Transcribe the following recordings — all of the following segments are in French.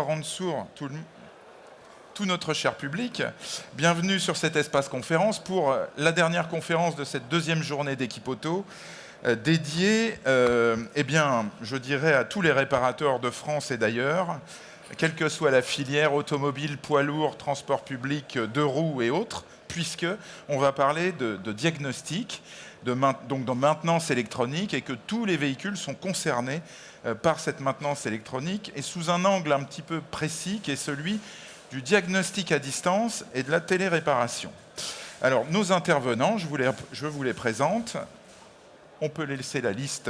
Rendre sourd tout notre cher public. Bienvenue sur cet espace conférence pour la dernière conférence de cette deuxième journée d'Équipe Auto dédiée, je dirais, à tous les réparateurs de France et d'ailleurs, quelle que soit la filière, automobile, poids lourd, transport public, deux roues et autres, puisque on va parler de diagnostic, donc de maintenance électronique, et que tous les véhicules sont concernés par cette maintenance électronique, et sous un angle un petit peu précis, qui est celui du diagnostic à distance et de la téléréparation. Alors, nos intervenants, je vous les présente. On peut laisser la liste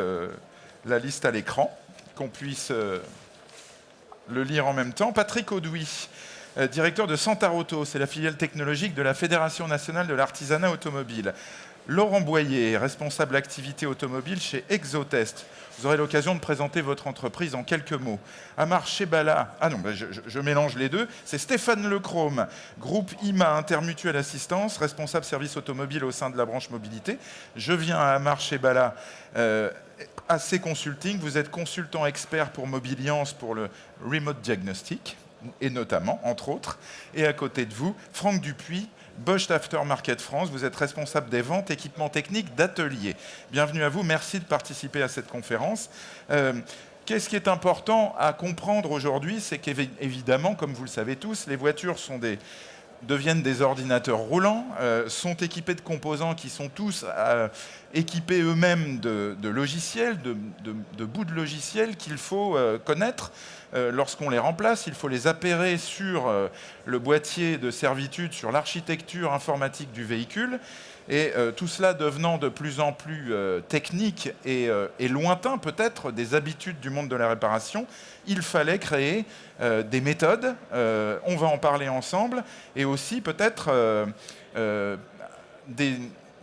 à l'écran, qu'on puisse le lire en même temps. Patrick Audouy, directeur de Santaroto, c'est la filiale technologique de la Fédération nationale de l'artisanat automobile. Laurent Boyer, responsable activité automobile chez Exotest. Vous aurez l'occasion de présenter votre entreprise en quelques mots. Amar Chebala, je mélange les deux, c'est Stéphane Lecrome, groupe IMA Intermutuelle Assistance, responsable service automobile au sein de la branche mobilité. Je viens à Amar Chebala, AC Consulting, vous êtes consultant expert pour Mobiliance pour le Remote Diagnostic, et notamment, entre autres. Et à côté de vous, Franck Dupuis, Bosch Aftermarket France, vous êtes responsable des ventes, équipements techniques d'atelier. Bienvenue à vous, merci de participer à cette conférence. Qu'est-ce qui est important à comprendre aujourd'hui, c'est qu'évidemment, comme vous le savez tous, les voitures deviennent des ordinateurs roulants, sont équipés de composants qui sont tous équipés eux-mêmes de logiciels, de bouts de logiciels qu'il faut connaître. Lorsqu'on les remplace, il faut les appairer sur le boîtier de servitude, sur l'architecture informatique du véhicule. Et tout cela devenant de plus en plus technique et lointain peut-être des habitudes du monde de la réparation, il fallait créer des méthodes, on va en parler ensemble, et aussi peut-être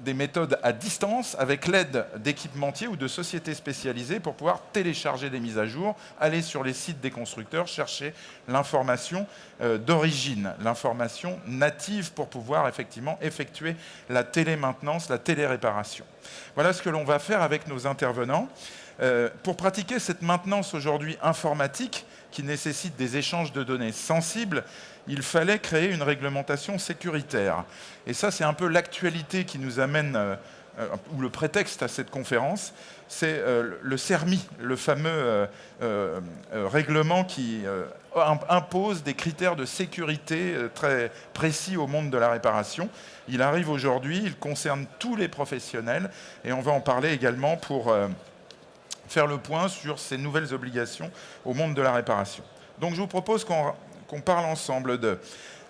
des méthodes à distance avec l'aide d'équipementiers ou de sociétés spécialisées pour pouvoir télécharger des mises à jour, aller sur les sites des constructeurs, chercher l'information d'origine, l'information native pour pouvoir effectivement effectuer la télémaintenance, la téléréparation. Voilà ce que l'on va faire avec nos intervenants. Pour pratiquer cette maintenance aujourd'hui informatique qui nécessite des échanges de données sensibles, il fallait créer une réglementation sécuritaire. Et ça, c'est un peu l'actualité qui nous amène, ou le prétexte à cette conférence, c'est le CERMI, le fameux règlement qui impose des critères de sécurité très précis au monde de la réparation. Il arrive aujourd'hui, il concerne tous les professionnels, et on va en parler également pour faire le point sur ces nouvelles obligations au monde de la réparation. Donc je vous propose qu'on parle ensemble de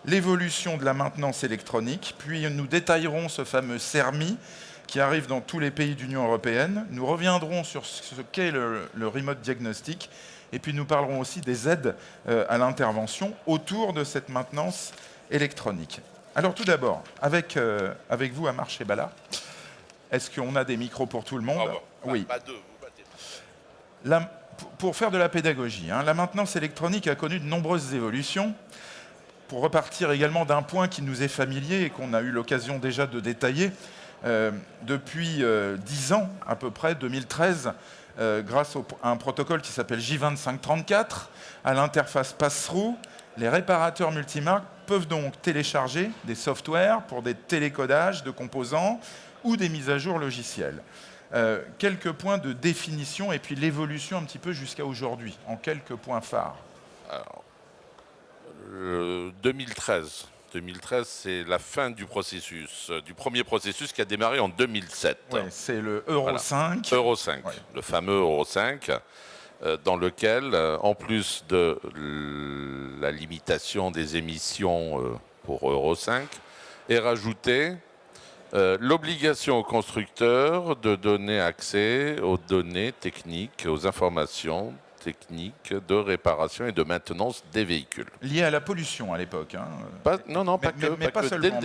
l'évolution de la maintenance électronique, puis nous détaillerons ce fameux CERMI qui arrive dans tous les pays d'Union européenne. Nous reviendrons sur ce qu'est le remote diagnostic, et puis nous parlerons aussi des aides à l'intervention autour de cette maintenance électronique. Alors tout d'abord, avec vous, Amar Chebala, est-ce qu'on a des micros pour tout le monde? Oui. Pas deux. Pour faire de la pédagogie, la maintenance électronique a connu de nombreuses évolutions. Pour repartir également d'un point qui nous est familier et qu'on a eu l'occasion déjà de détailler, depuis 10 ans, à peu près, 2013, grâce à un protocole qui s'appelle J2534, à l'interface pass-through, les réparateurs multimarques peuvent donc télécharger des softwares pour des télécodages de composants ou des mises à jour logicielles. Quelques points de définition et puis l'évolution un petit peu jusqu'à aujourd'hui, en quelques points phares. Alors, 2013, c'est la fin du processus, du premier processus qui a démarré en 2007. Ouais, c'est le Euro 5. Euro 5, ouais. Le fameux Euro 5, dans lequel, en plus de la limitation des émissions pour Euro 5, est rajouté l'obligation aux constructeurs de donner accès aux données techniques, aux informations techniques de réparation et de maintenance des véhicules. Liées à la pollution à l'époque. Non, pas que. Dès le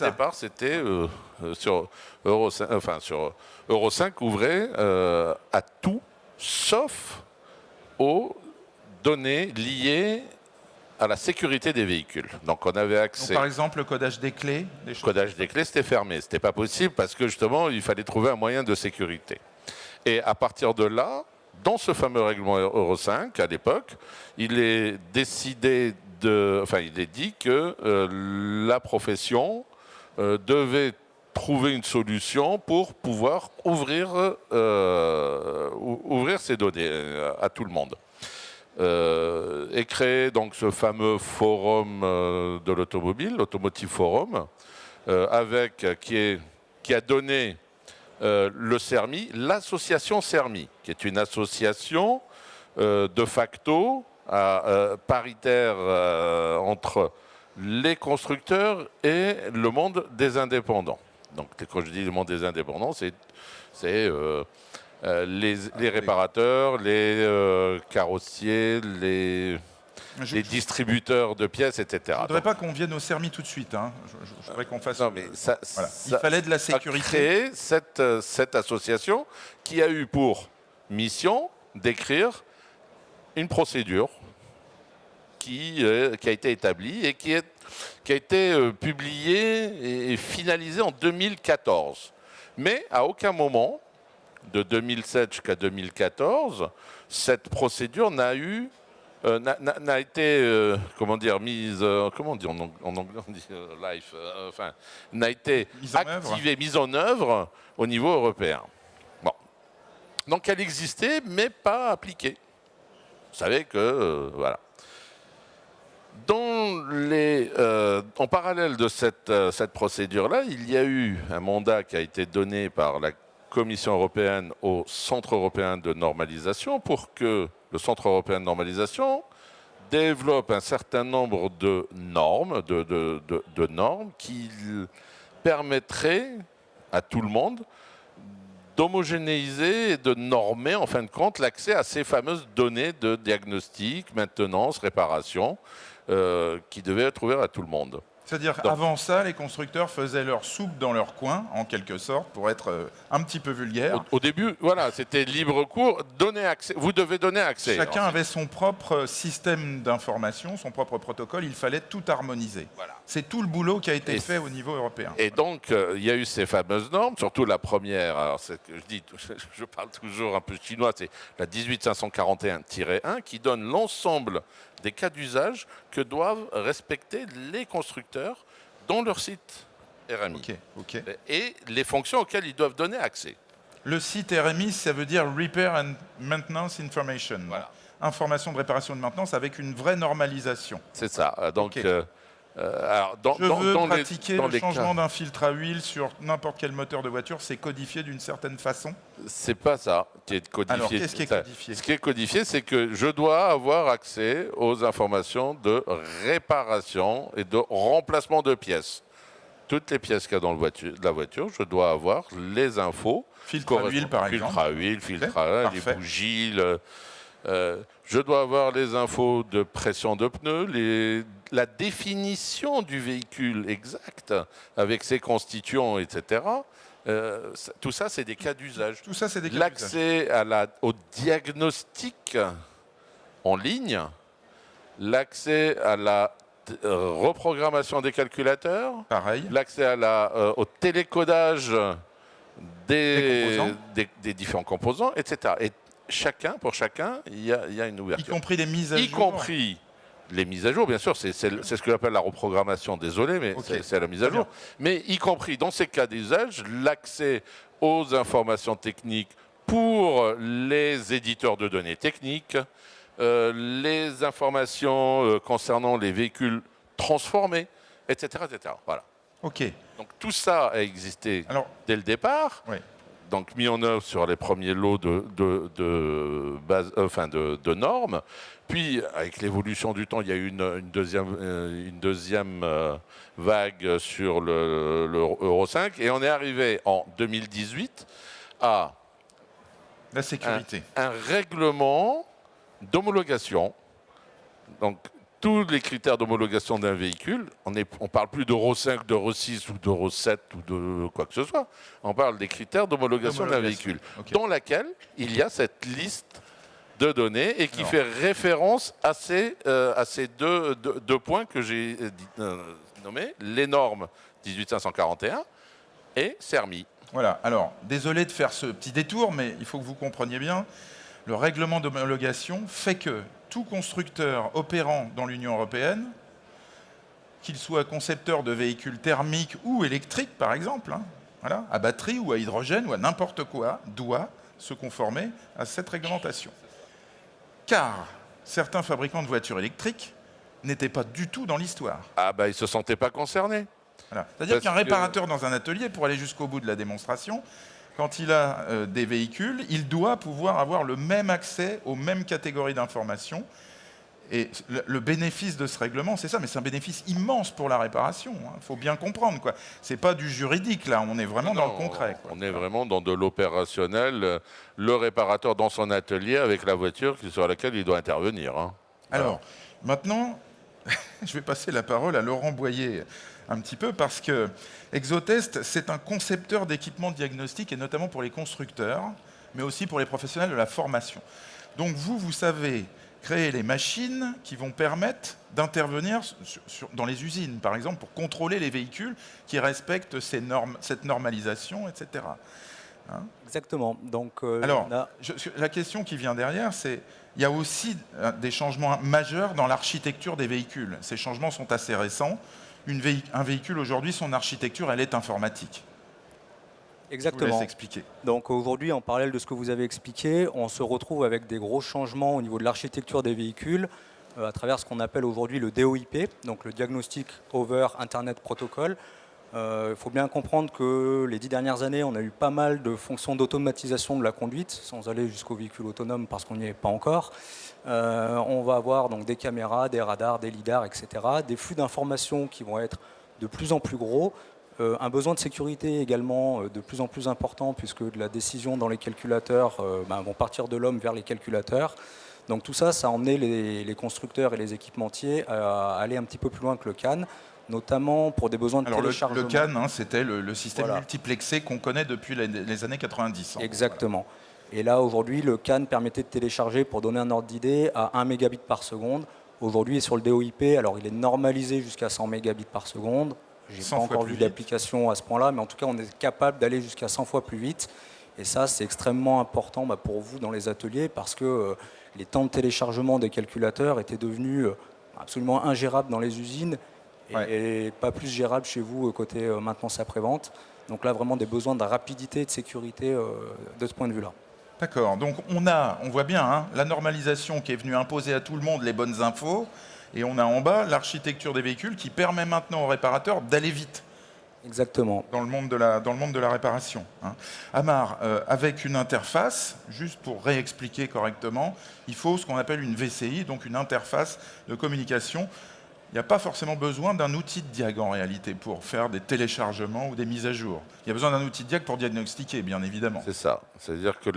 départ, c'était sur Euro 5 ouvrait à tout, sauf aux données liées à la sécurité des véhicules. Donc on avait accès... Donc, par exemple, le codage des clés. Le codage des clés, c'était fermé. C'était pas possible parce que justement, il fallait trouver un moyen de sécurité. Et à partir de là, dans ce fameux règlement Euro 5, à l'époque, il est décidé il est dit que la profession devait trouver une solution pour pouvoir ouvrir ces données à tout le monde. Et créer donc ce fameux forum de l'automobile, l'Automotive Forum, qui a donné le CERMI, l'association CERMI, qui est une association de facto paritaire entre les constructeurs et le monde des indépendants. Donc quand je dis le monde des indépendants, c'est les réparateurs, les carrossiers, les distributeurs de pièces, etc. Je ne voudrais pas qu'on vienne au CERMI tout de suite. Hein. Je voudrais qu'on fasse... Non, mais voilà. Il fallait de la sécurité. Créer cette association qui a eu pour mission d'écrire une procédure qui a été établie et qui a été publiée et finalisée en 2014. Mais à aucun moment, de 2007 jusqu'à 2014, cette procédure n'a été mise, comment on dit en anglais, on dit live, n'a été activée, mise en œuvre au niveau européen. Bon. Donc elle existait, mais pas appliquée. Vous savez que, voilà. En parallèle de cette procédure-là, il y a eu un mandat qui a été donné par la Commission européenne au Centre européen de normalisation pour que le Centre européen de normalisation développe un certain nombre de normes, de normes qui permettraient à tout le monde d'homogénéiser et de normer, en fin de compte, l'accès à ces fameuses données de diagnostic, maintenance, réparation, qui devaient être ouvertes à tout le monde. C'est-à-dire qu'avant ça, les constructeurs faisaient leur soupe dans leur coin, en quelque sorte, pour être un petit peu vulgaire. Au début, voilà, c'était libre cours, donner accès, vous devez donner accès. Chacun avait son propre système d'information, son propre protocole, il fallait tout harmoniser. Voilà. C'est tout le boulot qui a été fait au niveau européen. Et donc, il y a eu ces fameuses normes, surtout la première, alors je parle toujours un peu chinois, c'est la 18541-1 qui donne l'ensemble des cas d'usage que doivent respecter les constructeurs dans leur site RMI. Okay. Et les fonctions auxquelles ils doivent donner accès. Le site RMI, ça veut dire Repair and Maintenance Information. Voilà. Information de réparation et de maintenance avec une vraie normalisation. C'est ça. Donc, alors, je veux pratiquer le changement d'un filtre à huile sur n'importe quel moteur de voiture, c'est codifié d'une certaine façon? C'est pas ça qui est codifié. Alors, qu'est-ce qui est codifié? Ce qui est codifié, c'est que je dois avoir accès aux informations de réparation et de remplacement de pièces. Toutes les pièces qu'il y a dans la voiture, je dois avoir les infos. Filtre à huile, par exemple. Filtre à huile, filtre à huile, les bougies. Je dois avoir les infos de pression de pneus, la définition du véhicule exact avec ses constituants, etc. Tout ça, c'est des cas d'usage. Tout ça, c'est des cas d'usage. L'accès au diagnostic en ligne, l'accès à la reprogrammation des calculateurs, pareil. L'accès au télécodage des différents composants, etc. Et pour chacun, il y a une ouverture. Y compris les mises à jour. Y compris les mises à jour, bien sûr, c'est ce que j'appelle la reprogrammation, désolé, mais c'est la mise à jour. Mais y compris, dans ces cas d'usage, l'accès aux informations techniques pour les éditeurs de données techniques, les informations concernant les véhicules transformés, etc. etc. Voilà. OK. Donc tout ça a existé dès le départ. Oui. Donc mis en œuvre sur les premiers lots de normes. Puis, avec l'évolution du temps, il y a eu une deuxième vague sur le Euro 5. Et on est arrivé en 2018 à la sécurité. Un règlement d'homologation. Donc, tous les critères d'homologation d'un véhicule, on ne parle plus d'Euro 5, d'Euro 6 ou d'Euro 7 ou de quoi que ce soit. On parle des critères d'homologation d'un véhicule, dans laquelle il y a cette liste de données et qui fait référence à ces deux points que j'ai nommés, les normes 18541 et CERMI. Voilà, alors, désolé de faire ce petit détour, mais il faut que vous compreniez bien. Le règlement d'homologation fait que tout constructeur opérant dans l'Union européenne, qu'il soit concepteur de véhicules thermiques ou électriques par exemple, voilà, à batterie ou à hydrogène ou à n'importe quoi, doit se conformer à cette réglementation. Car certains fabricants de voitures électriques n'étaient pas du tout dans l'histoire. Ah bah ils ne se sentaient pas concernés. Voilà. C'est-à-dire qu'un réparateur dans un atelier, pour aller jusqu'au bout de la démonstration, quand il a des véhicules, il doit pouvoir avoir le même accès aux mêmes catégories d'informations. Et le bénéfice de ce règlement, c'est ça, mais c'est un bénéfice immense pour la réparation. Il faut bien comprendre, quoi. C'est pas du juridique, là, on est vraiment dans le concret. On est vraiment dans de l'opérationnel. Le réparateur dans son atelier avec la voiture sur laquelle il doit intervenir. Alors, maintenant, je vais passer la parole à Laurent Boyer un petit peu, parce que Exotest, c'est un concepteur d'équipements diagnostiques, et notamment pour les constructeurs, mais aussi pour les professionnels de la formation. Donc vous savez créer les machines qui vont permettre d'intervenir dans les usines, par exemple, pour contrôler les véhicules qui respectent cette normalisation, etc. Exactement. Donc, alors, la question qui vient derrière, c'est il y a aussi des changements majeurs dans l'architecture des véhicules. Ces changements sont assez récents. Un véhicule, aujourd'hui, son architecture, elle est informatique. Exactement. Je vous laisse expliquer. Donc aujourd'hui, en parallèle de ce que vous avez expliqué, on se retrouve avec des gros changements au niveau de l'architecture des véhicules à travers ce qu'on appelle aujourd'hui le DOIP, donc le Diagnostic Over Internet Protocol. Il faut bien comprendre que les 10 dernières années, on a eu pas mal de fonctions d'automatisation de la conduite, sans aller jusqu'au véhicule autonome parce qu'on n'y est pas encore. On va avoir donc des caméras, des radars, des lidars, etc. Des flux d'informations qui vont être de plus en plus gros. Un besoin de sécurité également de plus en plus important, puisque la décision dans les calculateurs vont partir de l'homme vers les calculateurs. Donc tout ça, ça a emmené les constructeurs et les équipementiers à aller un petit peu plus loin que le CAN, notamment pour des besoins de téléchargement. Le CAN, c'était le système multiplexé qu'on connaît depuis les années 90. Exactement. Voilà. Et là, aujourd'hui, le CAN permettait de télécharger, pour donner un ordre d'idée, à 1 mégabit par seconde. Aujourd'hui, sur le DOIP, alors il est normalisé jusqu'à 100 mégabits par seconde. Je n'ai pas encore vu d'application à ce point-là, mais en tout cas, on est capable d'aller jusqu'à 100 fois plus vite. Et ça, c'est extrêmement important pour vous dans les ateliers, parce que les temps de téléchargement des calculateurs étaient devenus absolument ingérables dans les usines et pas plus gérables chez vous côté maintenance après-vente. Donc là, vraiment des besoins de rapidité et de sécurité de ce point de vue-là. D'accord. Donc on voit bien la normalisation qui est venue imposer à tout le monde les bonnes infos. Et on a en bas l'architecture des véhicules qui permet maintenant aux réparateurs d'aller vite. Exactement. Dans le monde de la réparation. Amar, avec une interface, juste pour réexpliquer correctement, il faut ce qu'on appelle une VCI, donc une interface de communication. Il n'y a pas forcément besoin d'un outil de diag en réalité pour faire des téléchargements ou des mises à jour. Il y a besoin d'un outil de diag pour diagnostiquer, bien évidemment. C'est ça. C'est-à-dire que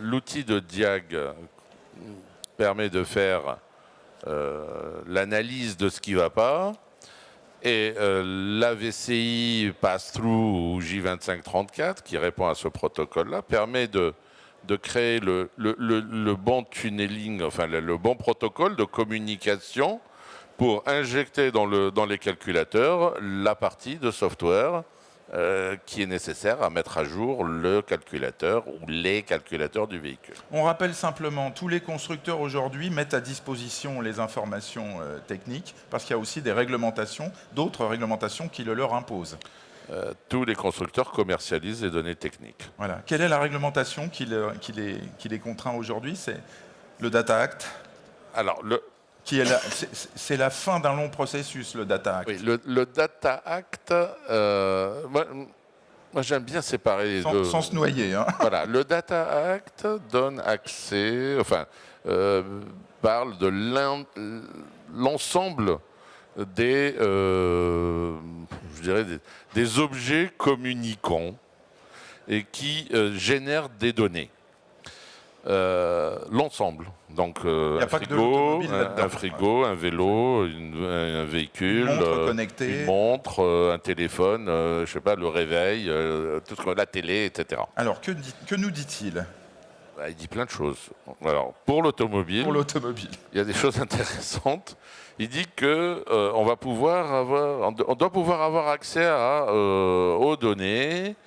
l'outil de diag permet de faire l'analyse de ce qui ne va pas, et la VCI Pass-Through ou J2534, qui répond à ce protocole-là, permet de créer le bon tunneling, enfin le bon protocole de communication pour injecter dans les calculateurs la partie de software qui est nécessaire à mettre à jour le calculateur ou les calculateurs du véhicule. On rappelle simplement, tous les constructeurs aujourd'hui mettent à disposition les informations techniques, parce qu'il y a aussi des réglementations, d'autres réglementations qui le leur imposent. Tous les constructeurs commercialisent les données techniques. Voilà. Quelle est la réglementation qui les contraint aujourd'hui? C'est le Data Act. Alors, c'est la fin d'un long processus, le Data Act. Oui, le Data Act, moi j'aime bien séparer les deux. Sans se noyer. Voilà, le Data Act donne accès, parle de l'ensemble des objets communicants et qui génèrent des données. L'ensemble, donc un frigo, un vélo, un véhicule, une montre, un téléphone, je sais pas, le réveil, la télé, etc. Alors que nous dit-il? Il dit plein de choses. Alors pour l'automobile, il y a des choses intéressantes. Il dit que on doit pouvoir avoir accès aux données,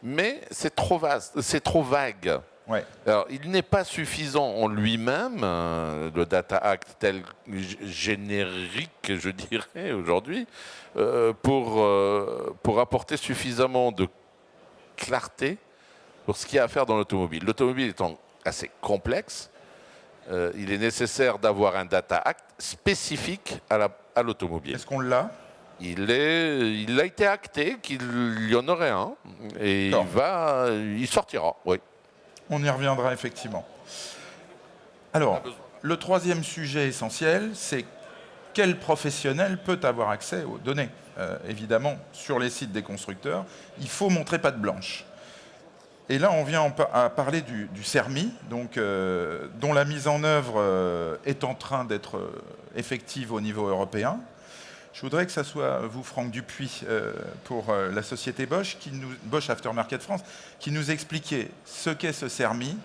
mais c'est trop vaste, c'est trop vague. Ouais. Alors, il n'est pas suffisant en lui-même, le Data Act tel générique, je dirais, aujourd'hui, pour apporter suffisamment de clarté pour ce qu'il y a à faire dans l'automobile. L'automobile étant assez complexe, il est nécessaire d'avoir un Data Act spécifique à l'automobile. Est-ce qu'on l'a? Il a été acté qu'il y en aurait un, et il sortira, oui. On y reviendra effectivement. Alors, le troisième sujet essentiel, c'est quel professionnel peut avoir accès aux données. Évidemment, sur les sites des constructeurs, il faut montrer patte blanche. Et là, on vient à parler du CERMI, donc, dont la mise en œuvre est en train d'être effective au niveau européen. Je voudrais que ça soit vous, Franck Dupuis, pour la société Bosch, Bosch Aftermarket France, qui nous expliquait ce qu'est ce CERMI,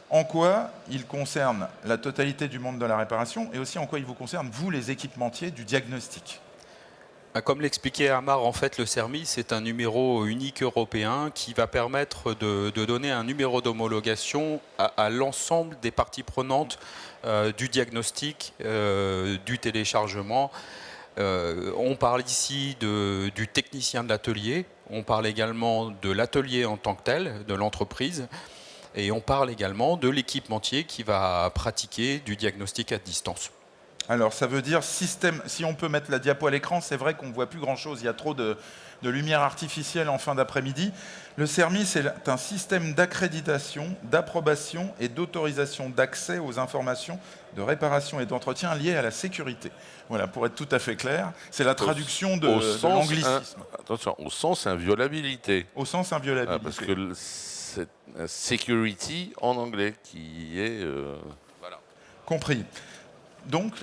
en quoi il concerne la totalité du monde de la réparation et aussi en quoi il vous concerne, vous, les équipementiers du diagnostic. Comme l'expliquait Amar, en fait, le CERMI, c'est un numéro unique européen qui va permettre de donner un numéro d'homologation à l'ensemble des parties prenantes du diagnostic, du téléchargement. On parle ici du technicien de l'atelier, on parle également de l'atelier en tant que tel, de l'entreprise, et on parle également de l'équipementier qui va pratiquer du diagnostic à distance. Alors, ça veut dire système. Si on peut mettre la diapo à l'écran, c'est vrai qu'on ne voit plus grand-chose. Il y a trop de lumière artificielle en fin d'après-midi. Le CERMI, c'est un système d'accréditation, d'approbation et d'autorisation d'accès aux informations de réparation et d'entretien liées à la sécurité. Voilà, pour être tout à fait clair, c'est la traduction de l'anglicisme. Attention, au sens inviolabilité. Au sens inviolabilité. Parce que c'est security en anglais qui est... voilà. Compris. Donc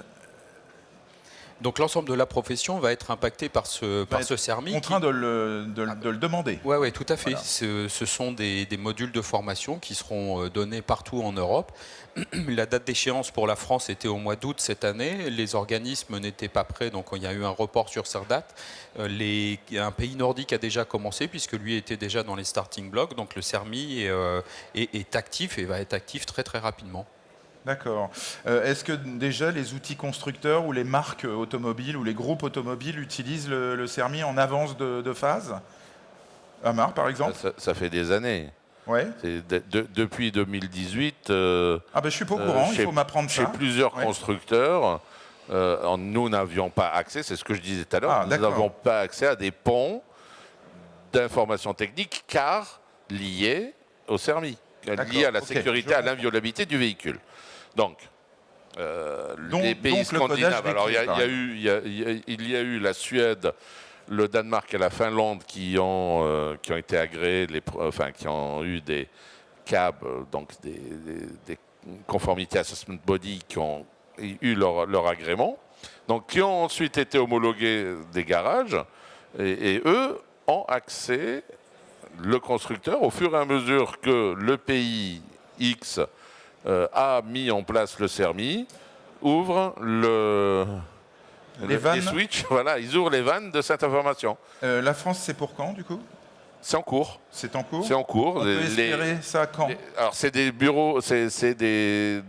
l'ensemble de la profession va être impacté par ce CERMI. Contraint de le demander. Oui, tout à fait. Voilà. Ce sont des modules de formation qui seront donnés partout en Europe. La date d'échéance pour la France était au mois d'août cette année. Les organismes n'étaient pas prêts, donc il y a eu un report sur cette date. Un pays nordique a déjà commencé, puisque lui était déjà dans les starting blocks. Donc le CERMI est actif et va être actif très très rapidement. D'accord. Est-ce que déjà les outils constructeurs ou les marques automobiles ou les groupes automobiles utilisent le CERMI en avance de phase? Amar, par exemple? Ça fait des années. Ouais. Depuis 2018... je suis pas au courant, il faut m'apprendre ça. Chez plusieurs constructeurs, nous n'avions pas accès, c'est ce que je disais tout à l'heure, nous n'avons pas accès à des ponts d'informations techniques car liés au CERMI, liés à la sécurité, à l'inviolabilité du véhicule. Donc, les pays scandinaves, alors il y a eu la Suède, le Danemark et la Finlande qui ont été agréés, qui ont eu des CAB, donc des Conformity Assessment Body, qui ont eu leur agrément, donc qui ont ensuite été homologués des garages, et eux ont accès, le constructeur, au fur et à mesure que le pays X a mis en place le CERMI, ouvre les switches, voilà, ils ouvrent les vannes de cette information. La France, c'est pour quand, du coup? C'est en cours. C'est en cours? C'est en cours. On peut espérer ça quand? Alors, c'est des bureaux, c'est des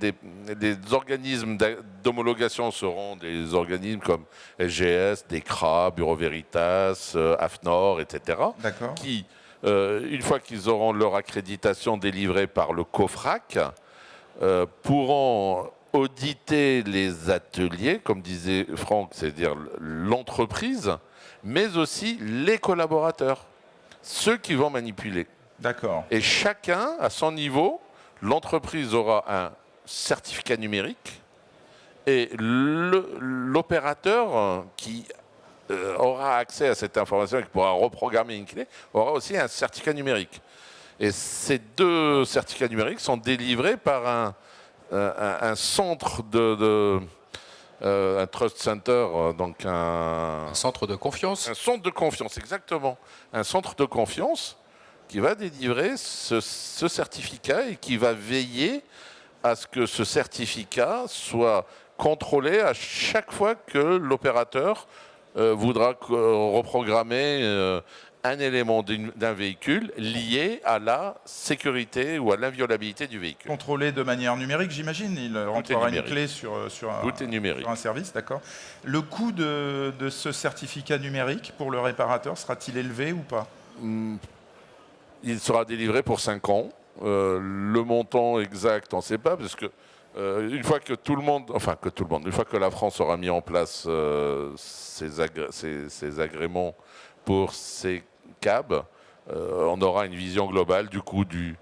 organismes d'homologation seront des organismes comme SGS, DECRA, Bureau Veritas, AFNOR, etc. D'accord. Qui, une fois qu'ils auront leur accréditation délivrée par le COFRAC, pourront auditer les ateliers, comme disait Franck, c'est-à-dire l'entreprise, mais aussi les collaborateurs, ceux qui vont manipuler. D'accord. Et chacun, à son niveau, l'entreprise aura un certificat numérique et l'opérateur qui aura accès à cette information et qui pourra reprogrammer une clé aura aussi un certificat numérique. Et ces deux certificats numériques sont délivrés par un centre un trust center, donc un centre de confiance. Un centre de confiance, exactement. Un centre de confiance qui va délivrer ce certificat et qui va veiller à ce que ce certificat soit contrôlé à chaque fois que l'opérateur voudra reprogrammer un élément d'un véhicule lié à la sécurité ou à l'inviolabilité du véhicule. Contrôlé de manière numérique, j'imagine. Il rentrera une clé sur un service, d'accord. Le coût de ce certificat numérique pour le réparateur sera-t-il élevé ou pas? Il sera délivré pour 5 ans. Le montant exact, on ne sait pas, parce que une fois que une fois que la France aura mis en place ses agréments pour ces cabs, on aura une vision globale du coût du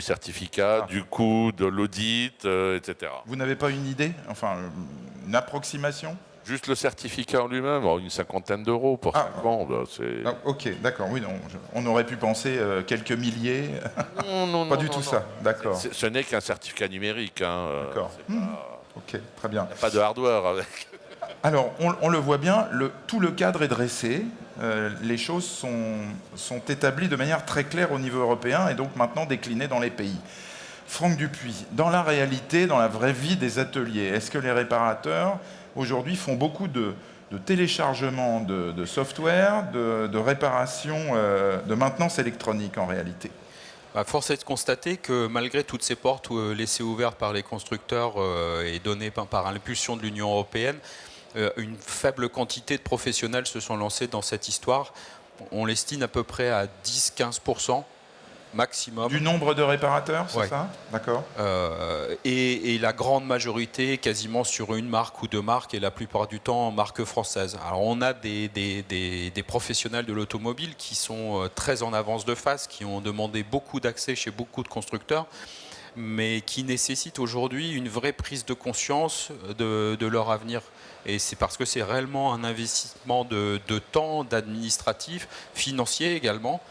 certificat, du coût de l'audit, etc. Vous n'avez pas une idée, enfin une approximation? Juste le certificat en lui-même, une 50aine d'euros pour 5 ans. Ok, d'accord, oui, non, on aurait pu penser quelques milliers. Non, pas du tout ça, d'accord. Ce n'est qu'un certificat numérique. D'accord. Ok, très bien. Il n'y a pas de hardware avec. Alors, on le voit bien, tout le cadre est dressé. Les choses sont établies de manière très claire au niveau européen et donc maintenant déclinées dans les pays. Franck Dupuis, dans la réalité, dans la vraie vie des ateliers, est-ce que les réparateurs aujourd'hui font beaucoup de téléchargement de software, de réparation, de maintenance électronique en réalité? Force est de constater que malgré toutes ces portes laissées ouvertes par les constructeurs et données par l'impulsion de l'Union européenne, une faible quantité de professionnels se sont lancés dans cette histoire. On l'estime à peu près à 10-15% maximum. Du nombre de réparateurs, c'est ça? D'accord. Et la grande majorité, quasiment sur une marque ou deux marques, et la plupart du temps marque française. Alors on a des professionnels de l'automobile qui sont très en avance de phase, qui ont demandé beaucoup d'accès chez beaucoup de constructeurs, mais qui nécessitent aujourd'hui une vraie prise de conscience de leur avenir. Et c'est parce que c'est réellement un investissement de temps, d'administratif, financier également.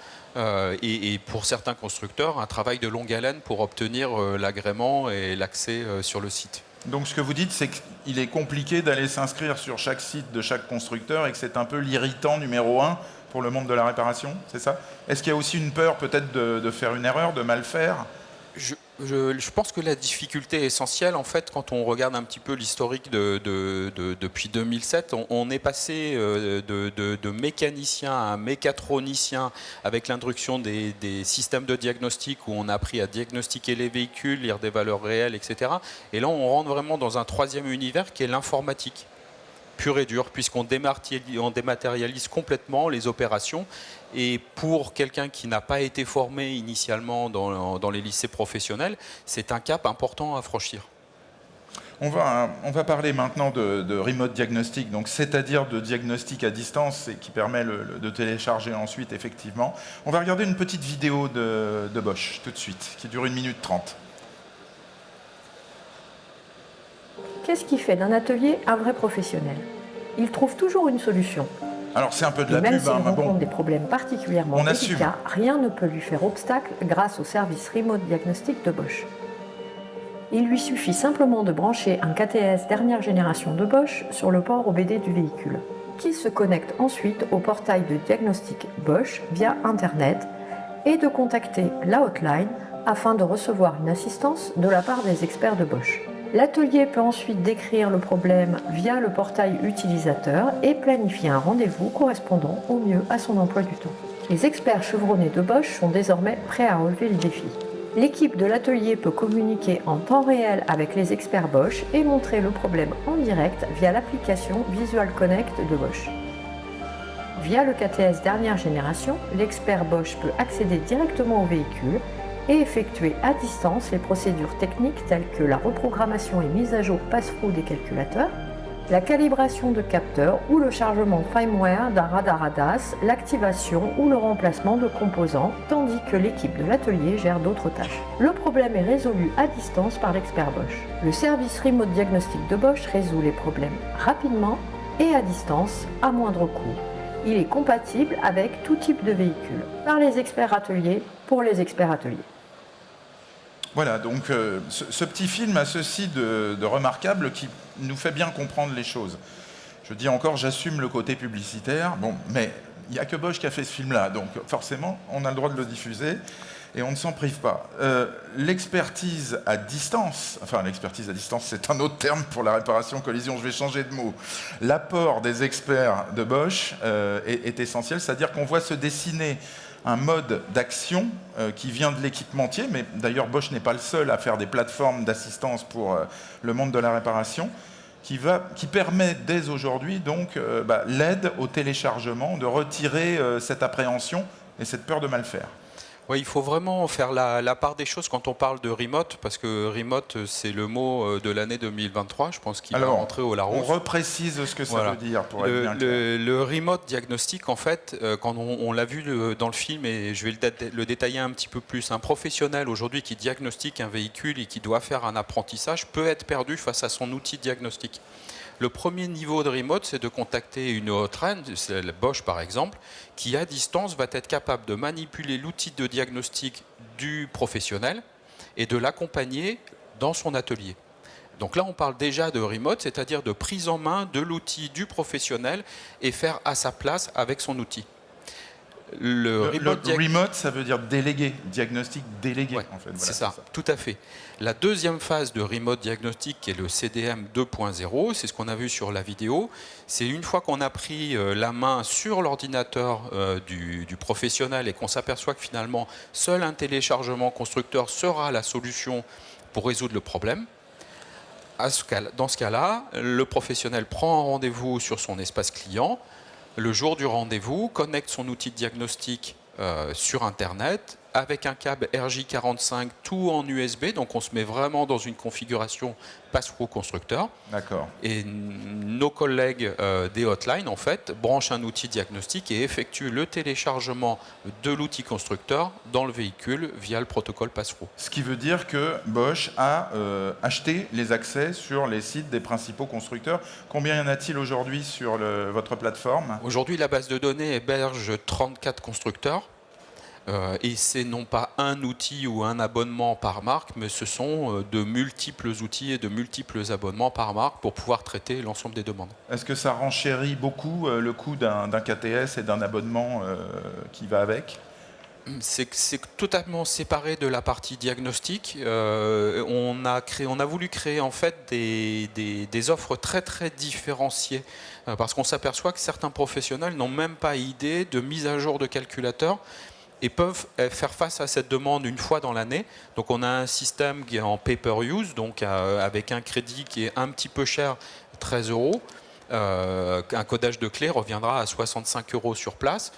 Et pour certains constructeurs, un travail de longue haleine pour obtenir l'agrément et l'accès sur le site. Donc ce que vous dites, c'est qu'il est compliqué d'aller s'inscrire sur chaque site de chaque constructeur et que c'est un peu l'irritant numéro 1 pour le monde de la réparation, c'est ça? Est-ce qu'il y a aussi une peur peut-être de faire une erreur, de mal faire? Je pense que la difficulté essentielle, en fait, quand on regarde un petit peu l'historique depuis 2007, on est passé de mécanicien à mécatronicien avec l'introduction des systèmes de diagnostic où on a appris à diagnostiquer les véhicules, lire des valeurs réelles, etc. Et là, on rentre vraiment dans un troisième univers qui est l'informatique, pur et dur, puisqu'on dématérialise complètement les opérations. Et pour quelqu'un qui n'a pas été formé initialement dans les lycées professionnels, c'est un cap important à franchir. On va parler maintenant de remote diagnostic, donc c'est-à-dire de diagnostic à distance et qui permet de télécharger ensuite, effectivement. On va regarder une petite vidéo de Bosch tout de suite, qui dure 1 minute 30. Qu'est-ce qui fait d'un atelier un vrai professionnel? Il trouve toujours une solution. Alors c'est un peu de la même pub, s'il rencontre bon, des problèmes particulièrement on assume. délicats, rien ne peut lui faire obstacle grâce au service Remote Diagnostic de Bosch. Il lui suffit simplement de brancher un KTS dernière génération de Bosch sur le port OBD du véhicule, qui se connecte ensuite au portail de diagnostic Bosch via Internet et de contacter la hotline afin de recevoir une assistance de la part des experts de Bosch. L'atelier peut ensuite décrire le problème via le portail utilisateur et planifier un rendez-vous correspondant au mieux à son emploi du temps. Les experts chevronnés de Bosch sont désormais prêts à relever le défi. L'équipe de l'atelier peut communiquer en temps réel avec les experts Bosch et montrer le problème en direct via l'application Visual Connect de Bosch. Via le KTS dernière génération, l'expert Bosch peut accéder directement au véhicule et effectuer à distance les procédures techniques telles que la reprogrammation et mise à jour pass-through des calculateurs, la calibration de capteurs ou le chargement firmware d'un radar ADAS, l'activation ou le remplacement de composants, tandis que l'équipe de l'atelier gère d'autres tâches. Le problème est résolu à distance par l'expert Bosch. Le service Remote Diagnostic de Bosch résout les problèmes rapidement et à distance à moindre coût. Il est compatible avec tout type de véhicule, par les experts ateliers pour les experts ateliers. Voilà, donc ce petit film a ceci de remarquable qui nous fait bien comprendre les choses. Je dis encore, j'assume le côté publicitaire, bon, mais il n'y a que Bosch qui a fait ce film-là, donc forcément, on a le droit de le diffuser. et on ne s'en prive pas. L'expertise à distance, enfin l'expertise à distance c'est un autre terme pour la réparation collision, je vais changer de mot. L'apport des experts de Bosch est essentiel, c'est-à-dire qu'on voit se dessiner un mode d'action qui vient de l'équipementier, mais d'ailleurs Bosch n'est pas le seul à faire des plateformes d'assistance pour le monde de la réparation, qui permet dès aujourd'hui donc l'aide au téléchargement, de retirer cette appréhension et cette peur de mal faire. Oui, il faut vraiment faire la part des choses quand on parle de remote, parce que remote, c'est le mot de l'année 2023, je pense qu'il va rentrer au Larousse. On reprécise ce que ça veut dire pour être bien clair. Le remote diagnostic, en fait, quand on l'a vu dans le film, et je vais le détailler un petit peu plus, un professionnel aujourd'hui qui diagnostique un véhicule et qui doit faire un apprentissage peut être perdu face à son outil diagnostique. Le premier niveau de remote, c'est de contacter une hotline, c'est la Bosch par exemple, qui à distance va être capable de manipuler l'outil de diagnostic du professionnel et de l'accompagner dans son atelier. Donc là, on parle déjà de remote, c'est-à-dire de prise en main de l'outil du professionnel et faire à sa place avec son outil. Le remote, ça veut dire délégué, diagnostic délégué, ouais, en fait. Voilà, c'est ça, tout à fait. La deuxième phase de remote diagnostic, qui est le CDM 2.0, c'est ce qu'on a vu sur la vidéo. C'est une fois qu'on a pris la main sur l'ordinateur du professionnel et qu'on s'aperçoit que finalement, seul un téléchargement constructeur sera la solution pour résoudre le problème. Dans ce cas-là, le professionnel prend un rendez-vous sur son espace client. Le jour du rendez-vous, connecte son outil de diagnostic sur Internet avec un câble RJ45, tout en USB. Donc on se met vraiment dans une configuration passe-through constructeur. D'accord. Et nos collègues des hotlines, en fait, branchent un outil diagnostic et effectuent le téléchargement de l'outil constructeur dans le véhicule via le protocole passe-through. Ce qui veut dire que Bosch a acheté les accès sur les sites des principaux constructeurs. Combien y en a-t-il aujourd'hui sur votre plateforme ? Aujourd'hui, la base de données héberge 34 constructeurs. Et c'est non pas un outil ou un abonnement par marque, mais ce sont de multiples outils et de multiples abonnements par marque pour pouvoir traiter l'ensemble des demandes. Est-ce que ça renchérit beaucoup le coût d'un KTS et d'un abonnement qui va avec ? C'est totalement séparé de la partie diagnostic. On a voulu créer en fait des offres très très différenciées parce qu'on s'aperçoit que certains professionnels n'ont même pas idée de mise à jour de calculateur et peuvent faire face à cette demande une fois dans l'année. Donc on a un système qui est en pay-per-use, donc avec un crédit qui est un petit peu cher, 13 €. Un codage de clé reviendra à 65 € sur place.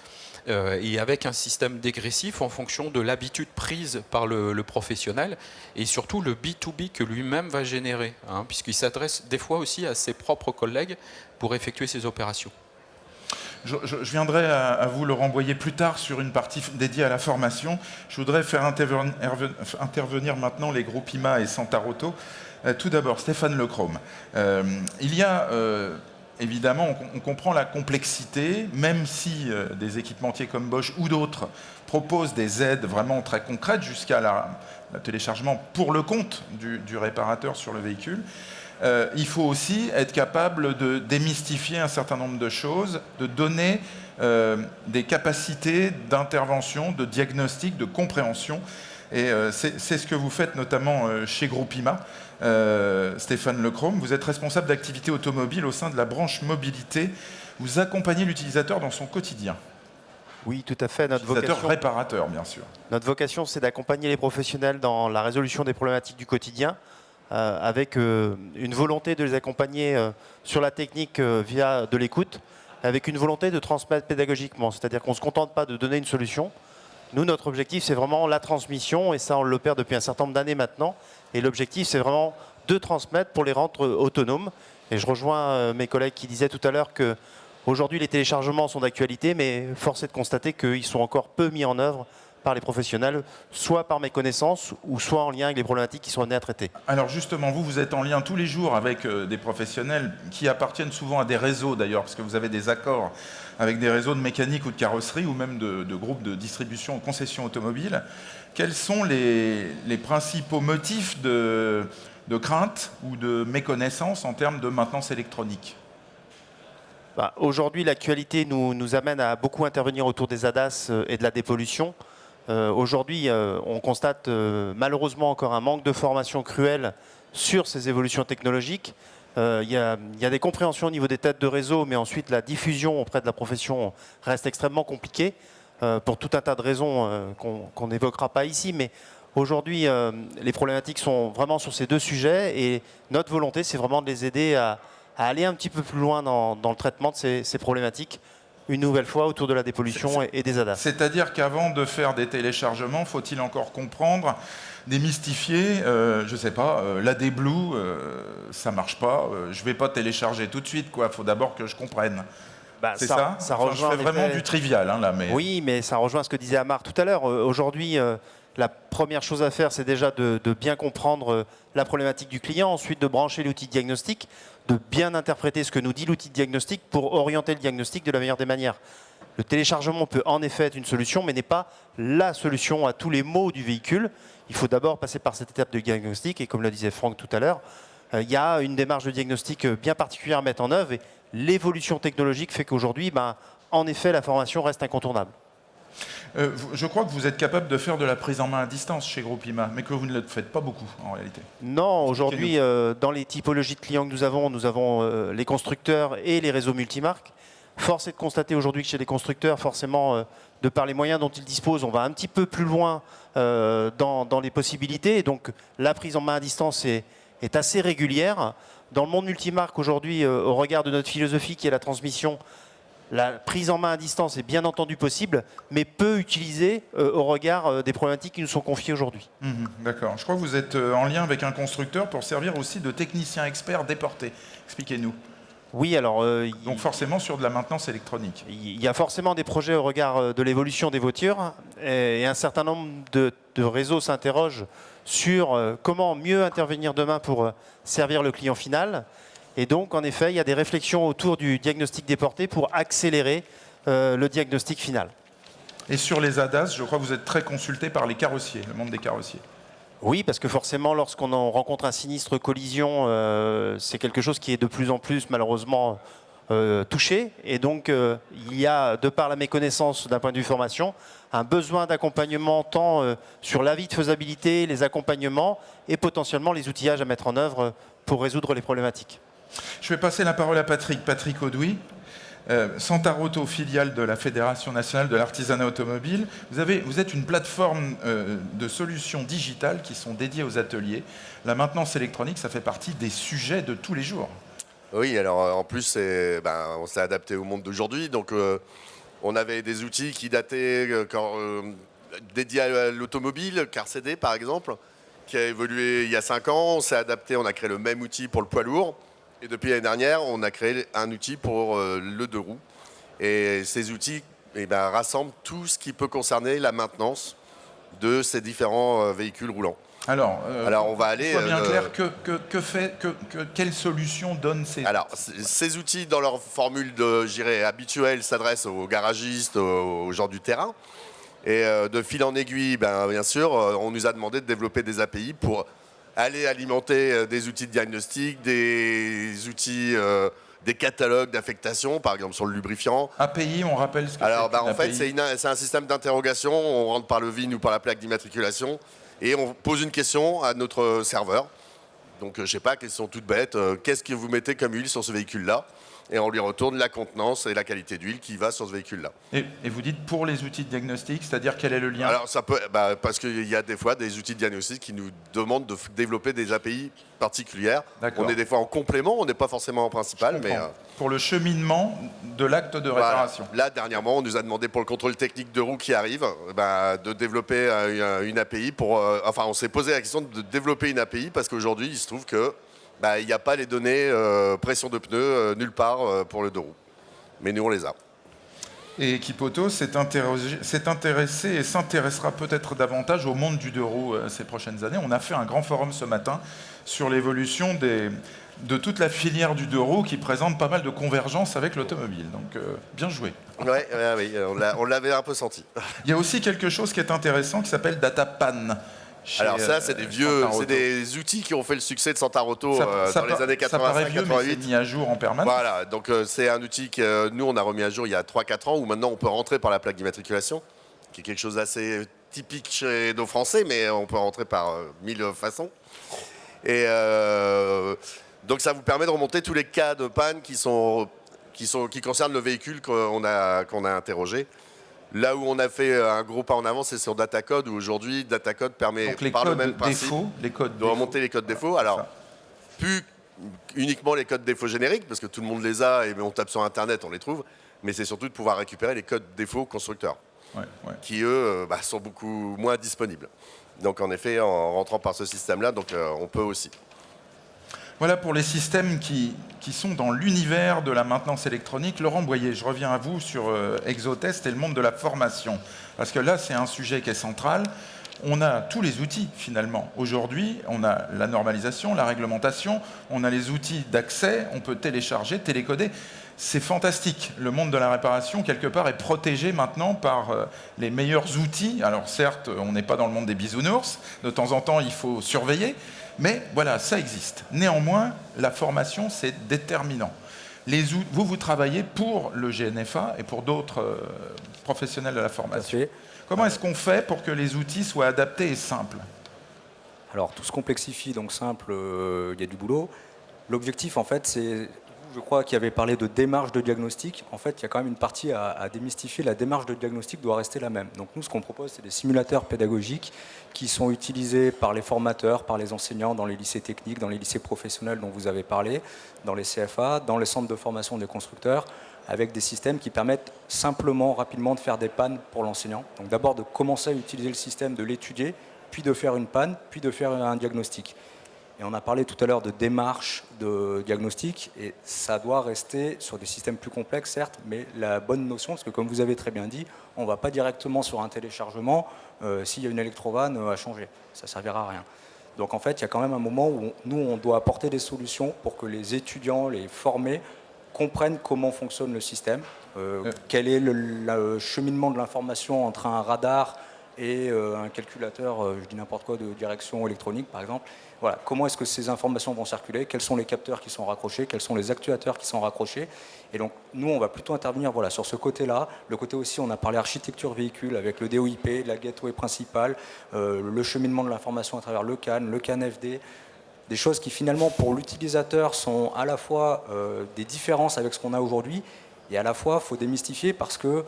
Et avec un système dégressif en fonction de l'habitude prise par le professionnel et surtout le B2B que lui-même va générer, puisqu'il s'adresse des fois aussi à ses propres collègues pour effectuer ces opérations. Je viendrai à vous, Laurent Boyer, plus tard sur une partie dédiée à la formation. Je voudrais faire intervenir maintenant les groupes IMA et Santaroto. Tout d'abord, Stéphane Lechrome. Il y a... Évidemment, on comprend la complexité, même si des équipementiers comme Bosch ou d'autres proposent des aides vraiment très concrètes jusqu'à le téléchargement pour le compte du réparateur sur le véhicule. Il faut aussi être capable de démystifier un certain nombre de choses, de donner des capacités d'intervention, de diagnostic, de compréhension. Et c'est ce que vous faites notamment chez Groupima. Stéphane Lechrome, vous êtes responsable d'activité automobile au sein de la branche mobilité. Vous accompagnez l'utilisateur dans son quotidien. Oui, tout à fait. Utilisateur réparateur, bien sûr. Notre vocation, c'est d'accompagner les professionnels dans la résolution des problématiques du quotidien, avec une volonté de les accompagner sur la technique via de l'écoute, avec une volonté de transmettre pédagogiquement. C'est-à-dire qu'on ne se contente pas de donner une solution. Nous, notre objectif, c'est vraiment la transmission, et ça, on l'opère depuis un certain nombre d'années maintenant. Et l'objectif, c'est vraiment de transmettre pour les rendre autonomes. Et je rejoins mes collègues qui disaient tout à l'heure qu'aujourd'hui, les téléchargements sont d'actualité, mais force est de constater qu'ils sont encore peu mis en œuvre par les professionnels, soit par méconnaissance, ou soit en lien avec les problématiques qui sont amenées à traiter. Alors justement, vous êtes en lien tous les jours avec des professionnels qui appartiennent souvent à des réseaux d'ailleurs, parce que vous avez des accords avec des réseaux de mécanique ou de carrosserie, ou même de groupes de distribution ou concession automobile. Quels sont les principaux motifs de crainte ou de méconnaissance en termes de maintenance électronique ? Aujourd'hui, l'actualité nous amène à beaucoup intervenir autour des ADAS et de la dépollution. Aujourd'hui, on constate malheureusement encore un manque de formation cruel sur ces évolutions technologiques. Il y a des compréhensions au niveau des têtes de réseau, mais ensuite la diffusion auprès de la profession reste extrêmement compliquée pour tout un tas de raisons qu'on n'évoquera pas ici. Mais aujourd'hui, les problématiques sont vraiment sur ces deux sujets et notre volonté, c'est vraiment de les aider à aller un petit peu plus loin dans le traitement de ces problématiques, une nouvelle fois autour de la dépollution et des ADAS. C'est-à-dire qu'avant de faire des téléchargements, faut-il encore comprendre, démystifier, je ne sais pas, l'AD Blue, ça ne marche pas, je ne vais pas télécharger tout de suite, il faut d'abord que je comprenne. C'est ça Ça Enfin, rejoint je fais vraiment du trivial, hein, là. Mais... Oui, mais ça rejoint ce que disait Amar tout à l'heure. Aujourd'hui, la première chose à faire, c'est déjà de bien comprendre la problématique du client, ensuite de brancher l'outil de diagnostic, de bien interpréter ce que nous dit l'outil de diagnostic pour orienter le diagnostic de la meilleure des manières. Le téléchargement peut en effet être une solution, mais n'est pas la solution à tous les maux du véhicule. Il faut d'abord passer par cette étape de diagnostic, et comme le disait Franck tout à l'heure, il y a une démarche de diagnostic bien particulière à mettre en œuvre, et l'évolution technologique fait qu'aujourd'hui, en effet, la formation reste incontournable. Je crois que vous êtes capable de faire de la prise en main à distance chez Groupima, mais que vous ne le faites pas beaucoup en réalité. Non, aujourd'hui, dans les typologies de clients que nous avons les constructeurs et les réseaux multimarques. Force est de constater aujourd'hui que chez les constructeurs, forcément, de par les moyens dont ils disposent, on va un petit peu plus loin dans les possibilités. Et donc, la prise en main à distance est assez régulière. Dans le monde multimarque, aujourd'hui, au regard de notre philosophie qui est la transmission, la prise en main à distance est bien entendu possible, mais peu utilisée au regard des problématiques qui nous sont confiées aujourd'hui. D'accord. Je crois que vous êtes en lien avec un constructeur pour servir aussi de technicien expert déporté. Expliquez-nous. Oui, alors... Donc forcément sur de la maintenance électronique. Il y a forcément des projets au regard de l'évolution des voitures et un certain nombre de réseaux s'interrogent sur comment mieux intervenir demain pour servir le client final. Et donc, en effet, il y a des réflexions autour du diagnostic déporté pour accélérer le diagnostic final. Et sur les ADAS, je crois que vous êtes très consulté par les carrossiers, le monde des carrossiers. Oui, parce que forcément, lorsqu'on rencontre un sinistre collision, c'est quelque chose qui est de plus en plus, malheureusement, touché. Et donc, il y a, de par la méconnaissance d'un point de vue formation, un besoin d'accompagnement tant sur l'avis de faisabilité, les accompagnements et potentiellement les outillages à mettre en œuvre pour résoudre les problématiques. Je vais passer la parole à Patrick Audouy. Santaroto, filiale de la Fédération nationale de l'artisanat automobile. Vous êtes une plateforme de solutions digitales qui sont dédiées aux ateliers. La maintenance électronique, ça fait partie des sujets de tous les jours. Oui, alors en plus, on s'est adapté au monde d'aujourd'hui. Donc, on avait des outils qui dataient dédiés à l'automobile, CarCD par exemple, qui a évolué il y a 5 ans. On s'est adapté, on a créé le même outil pour le poids lourd. Et depuis l'année dernière, on a créé un outil pour le 2 roues. Et ces outils rassemblent tout ce qui peut concerner la maintenance de ces différents véhicules roulants. Alors on va aller... Soit bien clair, quelle solution donne ces... Alors, ces outils, dans leur formule habituelle, s'adressent aux garagistes, aux gens du terrain. Et de fil en aiguille, bien sûr, on nous a demandé de développer des API pour aller alimenter des outils de diagnostic, des outils, des catalogues d'affectation, par exemple sur le lubrifiant. API, on rappelle ce que Alors, c'est. en fait, c'est un système d'interrogation. On rentre par le VIN ou par la plaque d'immatriculation et on pose une question à notre serveur. Donc, je ne sais pas, question toute bête. Qu'est-ce que vous mettez comme huile sur ce véhicule-là ? Et on lui retourne la contenance et la qualité d'huile qui va sur ce véhicule-là. Et vous dites pour les outils de diagnostic, c'est-à-dire quel est le lien ? Alors ça peut, parce qu'il y a des fois des outils de diagnostic qui nous demandent de développer des API particulières. On est des fois en complément, on n'est pas forcément en principal, mais pour le cheminement de l'acte de réparation. Voilà. Là dernièrement, on nous a demandé pour le contrôle technique de roue qui arrive, de développer une API pour. On s'est posé la question de développer une API parce qu'aujourd'hui, il se trouve que il n'y a pas les données pression de pneus nulle part pour le 2 roues. Mais nous, on les a. Et Equipoto s'est intéressé et s'intéressera peut-être davantage au monde du 2 roues ces prochaines années. On a fait un grand forum ce matin sur l'évolution de toute la filière du 2 roues qui présente pas mal de convergence avec l'automobile. Donc, bien joué. Oui, on l'avait un peu senti. Il y a aussi quelque chose qui est intéressant qui s'appelle DataPan. Alors ça, c'est des outils qui ont fait le succès de Santaroto dans les années 85-88. Ça paraît vieux, mais c'est mis à jour en permanence. Voilà, donc c'est un outil que nous, on a remis à jour il y a 3-4 ans, où maintenant on peut rentrer par la plaque d'immatriculation, qui est quelque chose d'assez typique chez nos Français, mais on peut rentrer par 1000 façons. Et donc ça vous permet de remonter tous les cas de panne qui concernent le véhicule qu'on a interrogé. Là où on a fait un gros pas en avant, c'est sur Datacode, où aujourd'hui, Datacode permet, Donc les par le codes même principe, défauts, les codes de défauts. remonter les codes défauts. Alors, plus uniquement les codes défauts génériques, parce que tout le monde les a, et on tape sur Internet, on les trouve, mais c'est surtout de pouvoir récupérer les codes défauts constructeurs, qui, eux, sont beaucoup moins disponibles. Donc, en effet, en rentrant par ce système-là, donc, on peut aussi. Voilà pour les systèmes qui sont dans l'univers de la maintenance électronique. Laurent Boyer, je reviens à vous sur Exotest et le monde de la formation. Parce que là, c'est un sujet qui est central. On a tous les outils, finalement. Aujourd'hui, on a la normalisation, la réglementation, on a les outils d'accès, on peut télécharger, télécoder. C'est fantastique. Le monde de la réparation, quelque part, est protégé maintenant par les meilleurs outils. Alors certes, on n'est pas dans le monde des bisounours. De temps en temps, il faut surveiller. Mais voilà, ça existe. Néanmoins, la formation, c'est déterminant. Vous travaillez pour le GNFA et pour d'autres professionnels de la formation. Comment est-ce qu'on fait pour que les outils soient adaptés et simples? Alors, tout se complexifie, donc simple, il y a du boulot. L'objectif, en fait, c'est, je crois qu'il y avait parlé de démarche de diagnostic. En fait, il y a quand même une partie à démystifier. La démarche de diagnostic doit rester la même. Donc nous, ce qu'on propose, c'est des simulateurs pédagogiques qui sont utilisés par les formateurs, par les enseignants dans les lycées techniques, dans les lycées professionnels dont vous avez parlé, dans les CFA, dans les centres de formation des constructeurs, avec des systèmes qui permettent simplement, rapidement, de faire des pannes pour l'enseignant. Donc d'abord de commencer à utiliser le système, de l'étudier, puis de faire une panne, puis de faire un diagnostic. Et on a parlé tout à l'heure de démarche de diagnostic, et ça doit rester sur des systèmes plus complexes, certes, mais la bonne notion, parce que comme vous avez très bien dit, on ne va pas directement sur un téléchargement s'il y a une électrovanne à changer. Ça ne servira à rien. Donc en fait, il y a quand même un moment où on doit apporter des solutions pour que les étudiants, les formés, comprennent comment fonctionne le système, quel est le cheminement de l'information entre un radar et un calculateur, je dis n'importe quoi, de direction électronique par exemple. Voilà, comment est-ce que ces informations vont circuler, quels sont les capteurs qui sont raccrochés, quels sont les actuateurs qui sont raccrochés. Et donc nous, on va plutôt intervenir sur ce côté-là. Le côté aussi, on a parlé architecture véhicule avec le DOIP, la gateway principale, le cheminement de l'information à travers le CAN FD. Des choses qui finalement pour l'utilisateur sont à la fois des différences avec ce qu'on a aujourd'hui, et à la fois il faut démystifier parce que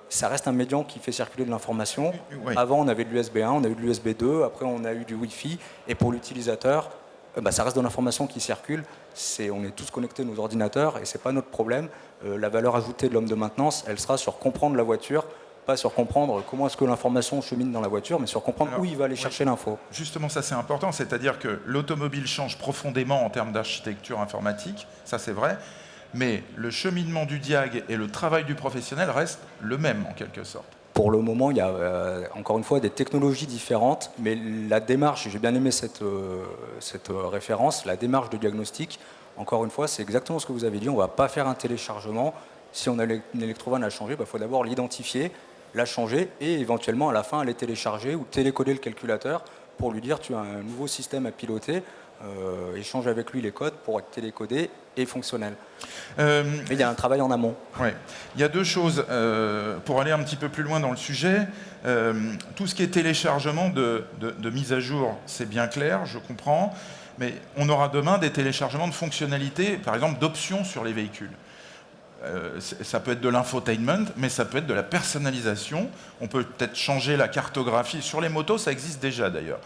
ça reste un médian qui fait circuler de l'information. Oui. Avant on avait de l'USB 1, on a eu de l'USB 2, après on a eu du Wi-Fi, et pour l'utilisateur, ça reste de l'information qui circule. On est tous connectés à nos ordinateurs et c'est pas notre problème. La valeur ajoutée de l'homme de maintenance, elle sera sur comprendre la voiture, pas sur comprendre comment est-ce que l'information chemine dans la voiture, mais sur comprendre où il va aller chercher l'info. Justement, ça c'est important, c'est-à-dire que l'automobile change profondément en termes d'architecture informatique, ça c'est vrai, mais le cheminement du diag et le travail du professionnel restent le même en quelque sorte. Pour le moment, il y a encore une fois des technologies différentes, mais la démarche, j'ai bien aimé cette référence, la démarche de diagnostic, encore une fois, c'est exactement ce que vous avez dit, on ne va pas faire un téléchargement. Si on a une électrovanne à changer, il faut d'abord l'identifier, la changer et éventuellement à la fin aller télécharger ou télécoder le calculateur pour lui dire tu as un nouveau système à piloter, échange avec lui les codes pour être télécodé et fonctionnel. Il y a un travail en amont. Ouais. Il y a deux choses pour aller un petit peu plus loin dans le sujet. Tout ce qui est téléchargement de mise à jour, c'est bien clair, je comprends, mais on aura demain des téléchargements de fonctionnalités, par exemple d'options sur les véhicules. Ça peut être de l'infotainment, mais ça peut être de la personnalisation. On peut peut-être changer la cartographie. Sur les motos, ça existe déjà d'ailleurs.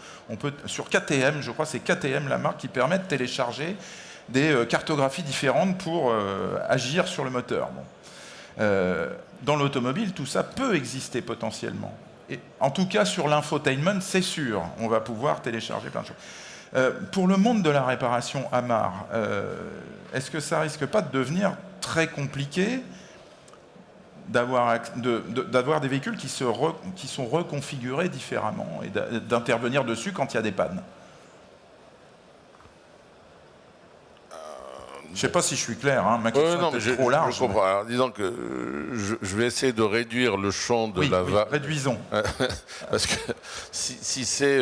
Sur KTM, je crois que c'est KTM la marque qui permet de télécharger des cartographies différentes pour agir sur le moteur. Bon. Dans l'automobile, tout ça peut exister potentiellement. Et en tout cas, sur l'infotainment, c'est sûr. On va pouvoir télécharger plein de choses. Pour le monde de la réparation Amar, est-ce que ça risque pas de devenir très compliqué d'avoir des véhicules qui sont reconfigurés différemment et d'intervenir dessus quand il y a des pannes? Je ne sais pas si je suis clair, hein, ma question est trop large. Je comprends. Alors, disons que je vais essayer de réduire le champ de la... réduisons. Parce que si c'est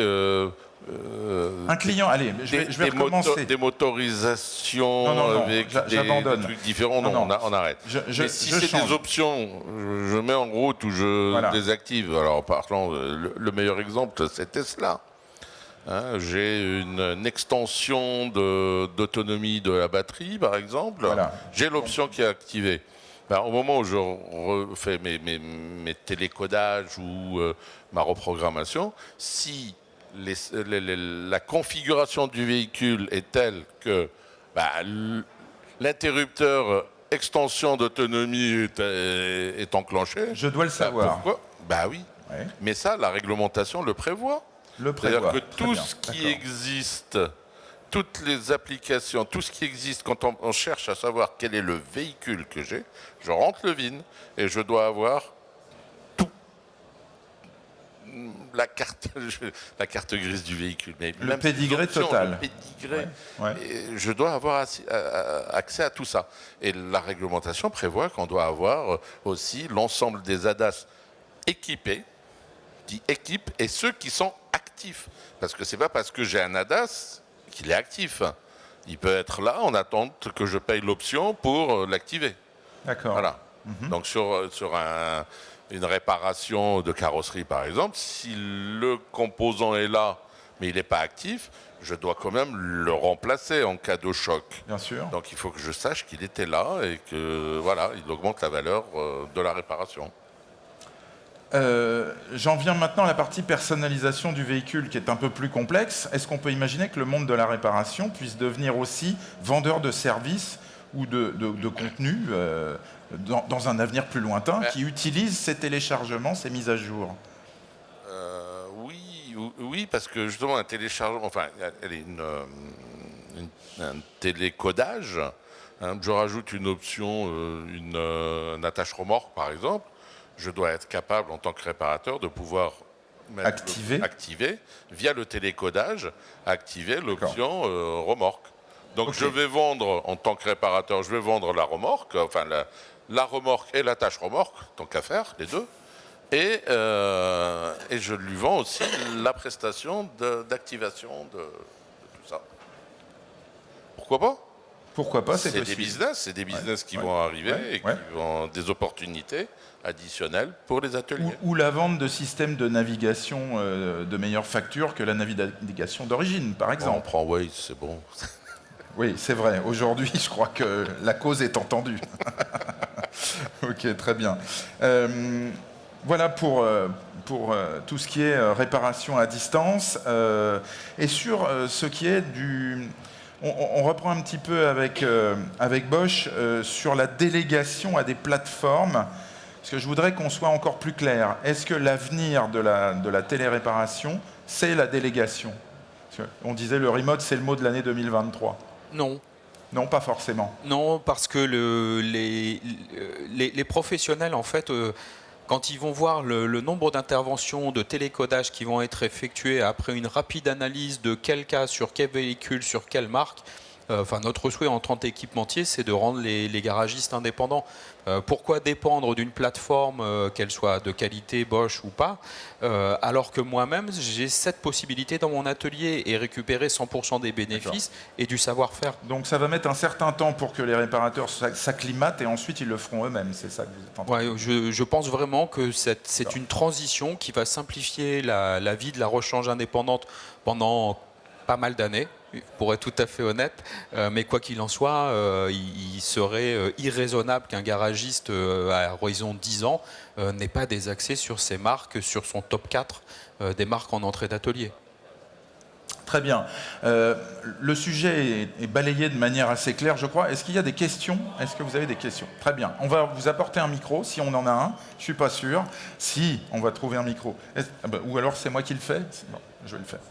Un client, allez, je vais recommencer. Des motorisations Non, avec j'abandonne. des trucs différents, non, on arrête. Mais si c'est des options, je mets en route ou je désactive. Alors, parlant, le meilleur exemple, c'est Tesla. Hein, j'ai une extension d'autonomie de la batterie, par exemple. Voilà. J'ai l'option qui est activée. Ben, au moment où je refais mes télécodages ou ma reprogrammation, si la configuration du véhicule est telle que l'interrupteur extension d'autonomie est enclenché. Je dois le savoir. Pourquoi ? Bah oui. Ouais. Mais ça, la réglementation le prévoit. C'est-à-dire que tout ce qui existe, toutes les applications, tout ce qui existe, quand on cherche à savoir quel est le véhicule que j'ai, je rentre le VIN et je dois avoir la carte grise du véhicule. Mais le pédigré total. Le pédigré. Ouais. Je dois avoir accès à tout ça. Et la réglementation prévoit qu'on doit avoir aussi l'ensemble des ADAS équipés, qui équipent, et ceux qui sont actifs. Parce que c'est pas parce que j'ai un ADAS qu'il est actif. Il peut être là en attente que je paye l'option pour l'activer. D'accord. Voilà. Donc sur une réparation de carrosserie, par exemple, si le composant est là, mais il n'est pas actif, je dois quand même le remplacer en cas de choc. Bien sûr. Donc il faut que je sache qu'il était là et que voilà, il augmente la valeur de la réparation. J'en viens maintenant à la partie personnalisation du véhicule qui est un peu plus complexe. Est-ce qu'on peut imaginer que le monde de la réparation puisse devenir aussi vendeur de services ou de contenu dans un avenir plus lointain qui utilise ces téléchargements, ces mises à jour? Oui, parce que justement un téléchargement, enfin, un télécodage, hein, je rajoute une option, une attache remorque par exemple, je dois être capable en tant que réparateur de pouvoir activer via le télécodage, activer l'option remorque. Donc je vais vendre, en tant que réparateur, je vais vendre la remorque, enfin la remorque et l'attache remorque, tant qu'à faire, les deux. Et je lui vends aussi la prestation d'activation de tout ça. Pourquoi pas ? Pourquoi pas, c'est des business qui vont arriver et qui vont des opportunités additionnelles pour les ateliers. Ou la vente de systèmes de navigation de meilleure facture que la navigation d'origine, par exemple. On prend Waze, c'est bon. Oui, c'est vrai. Aujourd'hui, je crois que la cause est entendue. Ok, très bien. Voilà pour tout ce qui est réparation à distance. Et sur ce qui est du... On reprend un petit peu avec Bosch sur la délégation à des plateformes, parce que je voudrais qu'on soit encore plus clair. Est-ce que l'avenir de la téléréparation, c'est la délégation? On disait le remote, c'est le mot de l'année 2023. Non. Non, pas forcément. Non, parce que les professionnels, en fait, quand ils vont voir le nombre d'interventions de télécodage qui vont être effectuées après une rapide analyse de quel cas, sur quel véhicule, sur quelle marque, notre souhait en tant qu'équipementier, c'est de rendre les garagistes indépendants. Pourquoi dépendre d'une plateforme, qu'elle soit de qualité Bosch ou pas, alors que moi-même, j'ai cette possibilité dans mon atelier et récupérer 100% des bénéfices et du savoir-faire. Donc ça va mettre un certain temps pour que les réparateurs s'acclimatent et ensuite ils le feront eux-mêmes, c'est ça que vous êtes en train de dire. Je pense vraiment que c'est une transition qui va simplifier la vie de la rechange indépendante pendant pas mal d'années, pour être tout à fait honnête, mais quoi qu'il en soit, il serait irraisonnable qu'un garagiste à horizon 10 ans n'ait pas des accès sur ses marques, sur son top 4 des marques en entrée d'atelier. Très bien. Le sujet est balayé de manière assez claire, je crois. Est-ce qu'il y a des questions? Est-ce que vous avez des questions? Très bien. On va vous apporter un micro, si on en a un. Je ne suis pas sûr. Si, on va trouver un micro. Ou alors c'est moi qui le fais? Bon, je vais le faire.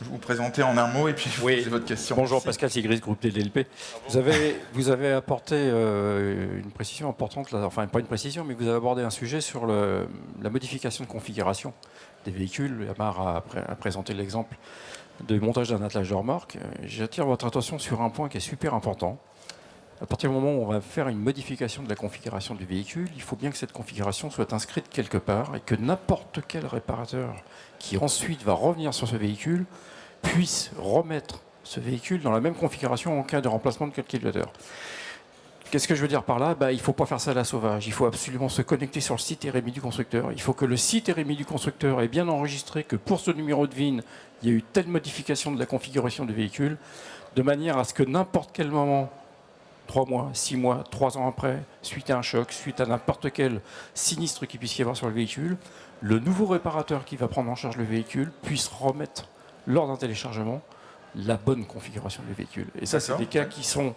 Je vais vous présenter en un mot et puis vous posez votre question. Bonjour, Merci. Pascal Sigris, groupe DLP. Vous avez apporté une précision importante, enfin pas une précision, mais vous avez abordé un sujet sur la modification de configuration des véhicules. Amar a présenté l'exemple de montage d'un attelage de remorque. J'attire votre attention sur un point qui est super important. À partir du moment où on va faire une modification de la configuration du véhicule, il faut bien que cette configuration soit inscrite quelque part et que n'importe quel réparateur qui ensuite va revenir sur ce véhicule puisse remettre ce véhicule dans la même configuration en cas de remplacement de calculateur. Qu'est-ce que je veux dire par là? Il ne faut pas faire ça à la sauvage. Il faut absolument se connecter sur le site RMI du constructeur. Il faut que le site RMI du constructeur ait bien enregistré que pour ce numéro de VIN, il y a eu telle modification de la configuration du véhicule, de manière à ce que n'importe quel moment, 3 mois, 6 mois, 3 ans après, suite à un choc, suite à n'importe quel sinistre qu'il puisse y avoir sur le véhicule, le nouveau réparateur qui va prendre en charge le véhicule puisse remettre, lors d'un téléchargement, la bonne configuration du véhicule. Et ça, c'est des cas qui sont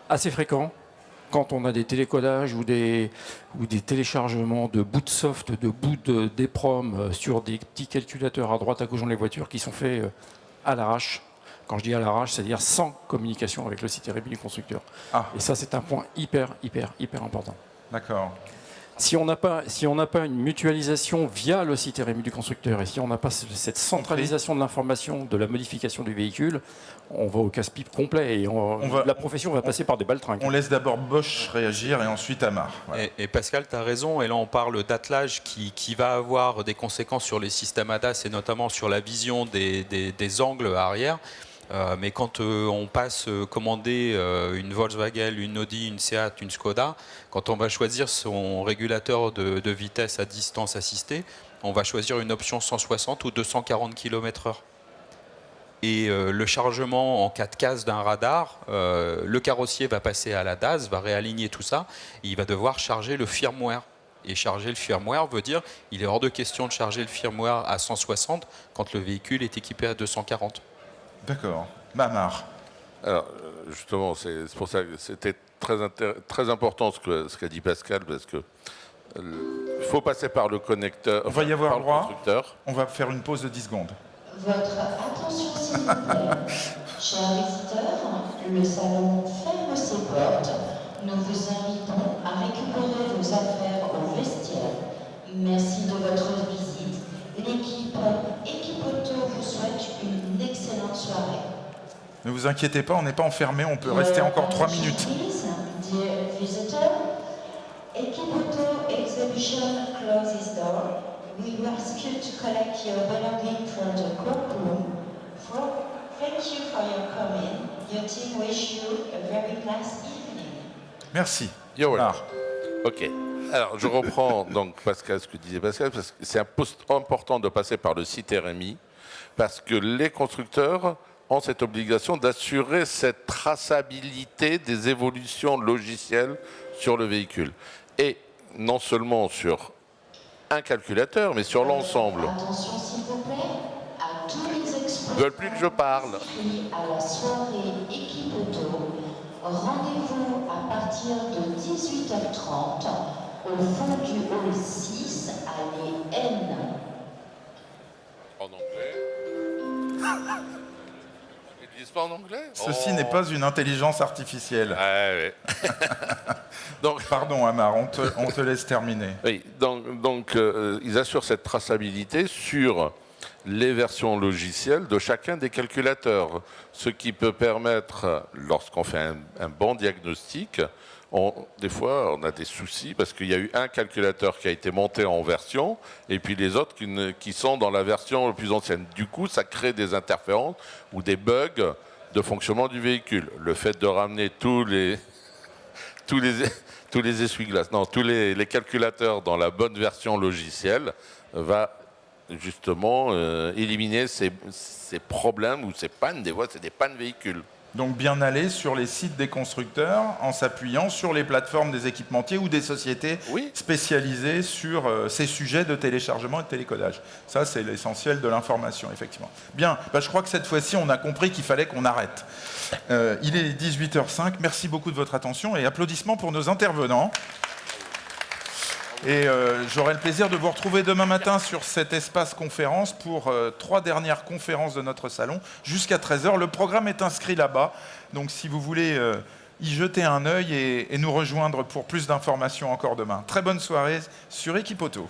assez fréquents quand on a des télécodages ou des téléchargements de bouts de soft, de bouts d'EPROM sur des petits calculateurs à droite à gauche dans les voitures qui sont faits à l'arrache. Quand je dis à l'arrache, c'est-à-dire sans communication avec le site RMI du constructeur. Ah. Et ça, c'est un point hyper important. D'accord. Si on n'a pas une mutualisation via le site RMI du constructeur et si on n'a pas cette centralisation de l'information de la modification du véhicule, on va au casse-pipe complet et la profession va passer par des baltringues. On laisse d'abord Bosch réagir et ensuite Amarr. Voilà. Et Pascal, tu as raison. Et là, on parle d'attelage qui va avoir des conséquences sur les systèmes ADAS et notamment sur la vision des angles arrière. Mais quand on passe commander une Volkswagen, une Audi, une Seat, une Skoda, quand on va choisir son régulateur de vitesse à distance assistée, on va choisir une option 160 ou 240 km/h. Et le chargement en 4 cases d'un radar, le carrossier va passer à la DAS, va réaligner tout ça, et il va devoir charger le firmware. Et charger le firmware veut dire qu'il est hors de question de charger le firmware à 160 quand le véhicule est équipé à 240. D'accord. Amarr. Alors, justement, c'est pour ça que c'était très important ce qu'a dit Pascal, parce que il faut passer par le connecteur. On va y avoir droit. Constructeur. On va faire une pause de 10 secondes. Votre attention, s'il vous plaît. Chers visiteurs, le salon ferme ses portes. Nous vous invitons à récupérer vos affaires au vestiaire. Merci de votre visite. L'équipe Equipoto vous souhaite une excellente soirée. Ne vous inquiétez pas, on n'est pas enfermé, on peut rester encore 3 minutes. Dear visitor, Equipoto exhibition closes door. We ask you to collect your belongings from the courtroom. Thank you for your coming. Your team wish you a very nice evening. Merci. Ok. Alors, je reprends donc Pascal, ce que disait Pascal, parce que c'est important de passer par le site RMI, parce que les constructeurs ont cette obligation d'assurer cette traçabilité des évolutions logicielles sur le véhicule. Et non seulement sur un calculateur, mais sur l'ensemble. Attention s'il vous plaît, à tous les exposants. Ils veulent plus que je parle. À la soirée Equipoto, rendez-vous à partir de 18h30 au fond du hall 6, allée N. En anglais. Ils disent pas en anglais. Ceci n'est pas une intelligence artificielle. Ouais. Donc, pardon Amarr, on te laisse terminer. Oui, donc ils assurent cette traçabilité sur les versions logicielles de chacun des calculateurs, ce qui peut permettre, lorsqu'on fait un bon diagnostic, des fois on a des soucis parce qu'il y a eu un calculateur qui a été monté en version et puis les autres qui sont dans la version la plus ancienne. Du coup, ça crée des interférences ou des bugs de fonctionnement du véhicule. Le fait de ramener tous les essuie-glaces, non, tous les calculateurs dans la bonne version logicielle va justement éliminer ces problèmes ou ces pannes. Des fois, c'est des pannes véhicules. Donc bien aller sur les sites des constructeurs en s'appuyant sur les plateformes des équipementiers ou des sociétés spécialisées sur ces sujets de téléchargement et de télécodage. Ça, c'est l'essentiel de l'information, effectivement. Bien, je crois que cette fois-ci, on a compris qu'il fallait qu'on arrête. Il est 18h05. Merci beaucoup de votre attention et applaudissements pour nos intervenants. Et j'aurai le plaisir de vous retrouver demain matin sur cet espace conférence pour 3 dernières conférences de notre salon jusqu'à 13h. Le programme est inscrit là-bas, donc si vous voulez y jeter un œil et nous rejoindre pour plus d'informations encore demain. Très bonne soirée sur Equipoto.